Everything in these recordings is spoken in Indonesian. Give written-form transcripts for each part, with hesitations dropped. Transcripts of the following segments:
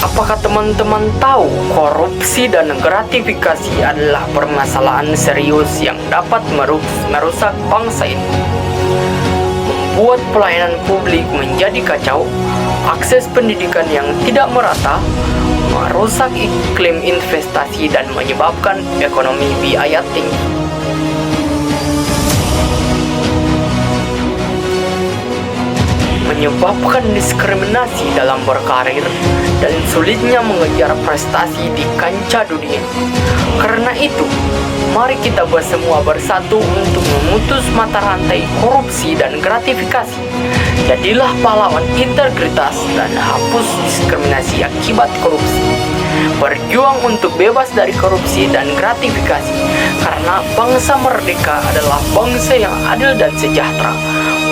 Apakah teman-teman tahu korupsi dan gratifikasi adalah permasalahan serius yang dapat merusak bangsa ini? Membuat pelayanan publik menjadi kacau, akses pendidikan yang tidak merata, merusak iklim investasi dan menyebabkan ekonomi biaya tinggi. Menyebabkan diskriminasi dalam berkarir dan sulitnya mengejar prestasi di kancah dunia. Karena itu, mari kita semua bersatu untuk memutus mata rantai korupsi dan gratifikasi. Jadilah pahlawan integritas dan hapus diskriminasi akibat korupsi. Berjuang untuk bebas dari korupsi dan gratifikasi, karena bangsa merdeka adalah bangsa yang adil dan sejahtera.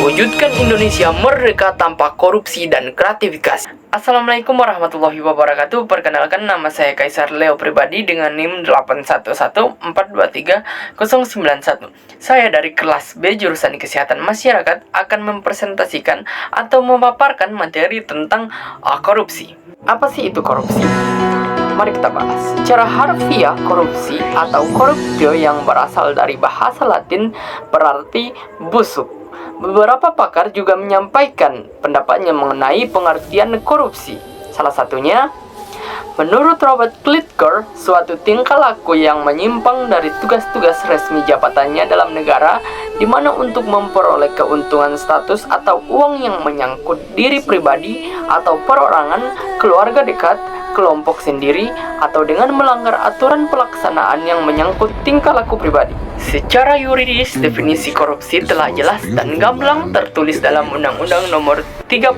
Wujudkan Indonesia merdeka tanpa korupsi dan gratifikasi. Assalamualaikum warahmatullahi wabarakatuh. Perkenalkan, nama saya Kaisar Leo Pribadi dengan NIM 811423091. Saya dari kelas B jurusan Kesehatan Masyarakat akan mempresentasikan atau memaparkan materi tentang korupsi. Apa sih itu korupsi? Mari kita bahas. Secara harfiah, korupsi atau corruptio yang berasal dari bahasa Latin berarti busuk. Beberapa pakar juga menyampaikan pendapatnya mengenai pengertian korupsi. Salah satunya, menurut Robert Klitker, suatu tingkah laku yang menyimpang dari tugas-tugas resmi jabatannya dalam negara, di mana untuk memperoleh keuntungan status atau uang yang menyangkut diri pribadi atau perorangan, keluarga dekat, kelompok sendiri, atau dengan melanggar aturan pelaksanaan yang menyangkut tingkah laku pribadi. Secara yuridis, definisi korupsi telah jelas dan gamblang tertulis dalam Undang-Undang Nomor 31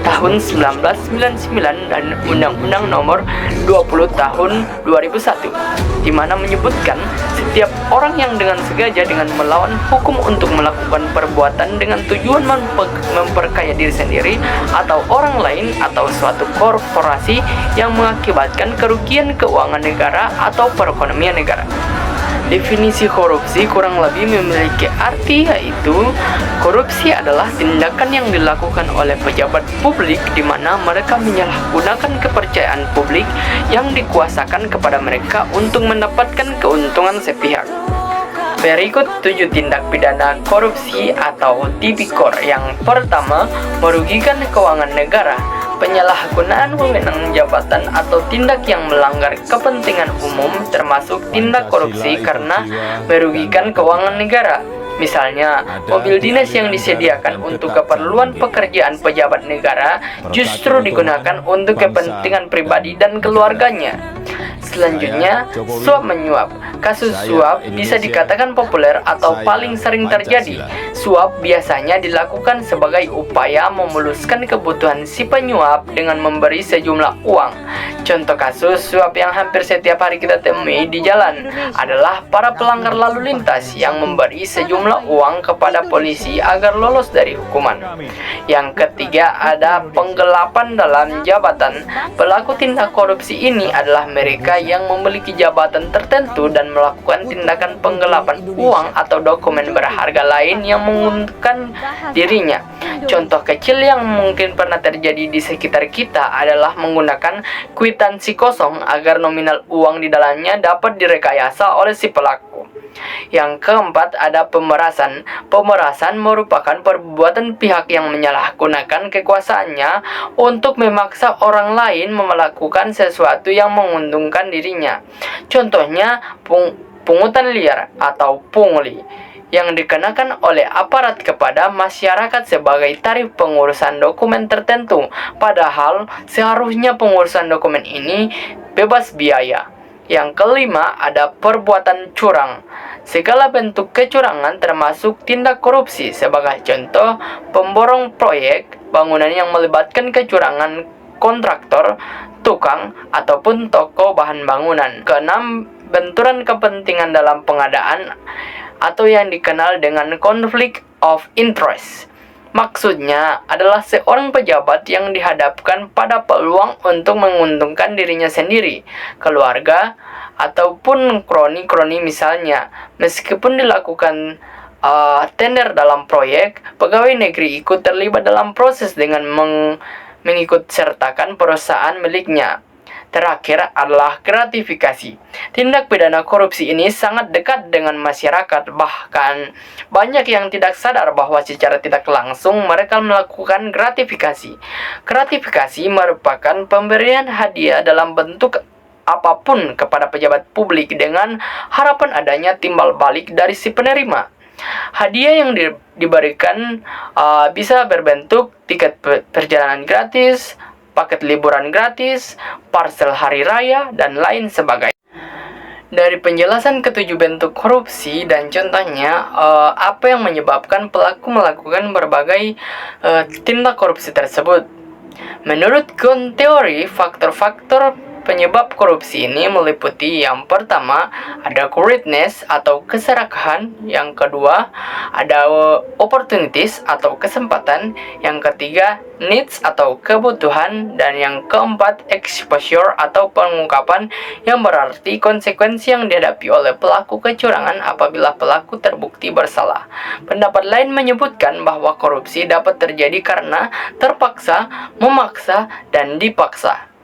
Tahun 1999 dan Undang-Undang Nomor 20 Tahun 2001, di mana menyebutkan setiap orang yang dengan sengaja dengan melawan hukum untuk melakukan perbuatan dengan tujuan memperkaya diri sendiri atau orang lain atau suatu korporasi yang mengakibatkan kerugian keuangan negara atau perekonomian negara. Definisi korupsi kurang lebih memiliki arti, yaitu korupsi adalah tindakan yang dilakukan oleh pejabat publik di mana mereka menyalahgunakan kepercayaan publik yang dikuasakan kepada mereka untuk mendapatkan keuntungan sepihak. Berikut 7 tindak pidana korupsi atau tipikor. Yang pertama, merugikan keuangan negara. Penyalahgunaan wewenang jabatan atau tindak yang melanggar kepentingan umum termasuk tindak korupsi karena merugikan keuangan negara. Misalnya, mobil dinas yang disediakan untuk keperluan pekerjaan pejabat negara justru digunakan untuk kepentingan pribadi dan keluarganya. Selanjutnya, suap menyuap. Kasus suap bisa dikatakan populer atau paling sering terjadi. Suap biasanya dilakukan sebagai upaya memuluskan kebutuhan si penyuap dengan memberi sejumlah uang. Contoh kasus suap yang hampir setiap hari kita temui di jalan adalah para pelanggar lalu lintas yang memberi sejumlah uang kepada polisi agar lolos dari hukuman. Yang ketiga, ada penggelapan dalam jabatan. Pelaku tindak korupsi ini adalah mereka yang memiliki jabatan tertentu dan melakukan tindakan penggelapan uang atau dokumen berharga lain yang menguntungkan dirinya. Contoh kecil yang mungkin pernah terjadi di sekitar kita adalah menggunakan kwitansi kosong agar nominal uang di dalamnya dapat direkayasa oleh si pelaku. Yang keempat, ada pemerasan. Pemerasan merupakan perbuatan pihak yang menyalahgunakan kekuasaannya untuk memaksa orang lain melakukan sesuatu yang menguntungkan dirinya. Contohnya, pungutan liar atau pungli yang dikenakan oleh aparat kepada masyarakat sebagai tarif pengurusan dokumen tertentu, padahal seharusnya pengurusan dokumen ini bebas biaya. Yang kelima, ada perbuatan curang. Segala bentuk kecurangan termasuk tindak korupsi. Sebagai contoh, pemborong proyek bangunan yang melibatkan kecurangan kontraktor, tukang, ataupun toko bahan bangunan. Keenam, benturan kepentingan dalam pengadaan atau yang dikenal dengan conflict of interest. Maksudnya adalah seorang pejabat yang dihadapkan pada peluang untuk menguntungkan dirinya sendiri, keluarga, ataupun kroni-kroni misalnya. Meskipun dilakukan tender dalam proyek, pegawai negeri ikut terlibat dalam proses dengan mengikut sertakan perusahaan miliknya. Terakhir adalah gratifikasi. Tindak pidana korupsi ini sangat dekat dengan masyarakat, bahkan banyak yang tidak sadar bahwa secara tidak langsung mereka melakukan gratifikasi. Gratifikasi merupakan pemberian hadiah dalam bentuk apapun kepada pejabat publik dengan harapan adanya timbal balik dari si penerima. Hadiah yang diberikan bisa berbentuk tiket perjalanan gratis, paket liburan gratis, parsel hari raya, dan lain sebagainya. Dari penjelasan ketujuh bentuk korupsi dan contohnya, apa yang menyebabkan pelaku melakukan berbagai tindak korupsi tersebut. Menurut Ghosn teori, faktor-faktor penyebab korupsi ini meliputi yang pertama, ada greediness atau keserakahan, yang kedua, ada opportunities atau kesempatan, yang ketiga, needs atau kebutuhan, dan yang keempat, exposure atau pengungkapan, yang berarti konsekuensi yang dihadapi oleh pelaku kecurangan apabila pelaku terbukti bersalah. Pendapat lain menyebutkan bahwa korupsi dapat terjadi karena terpaksa, memaksa, dan dipaksa.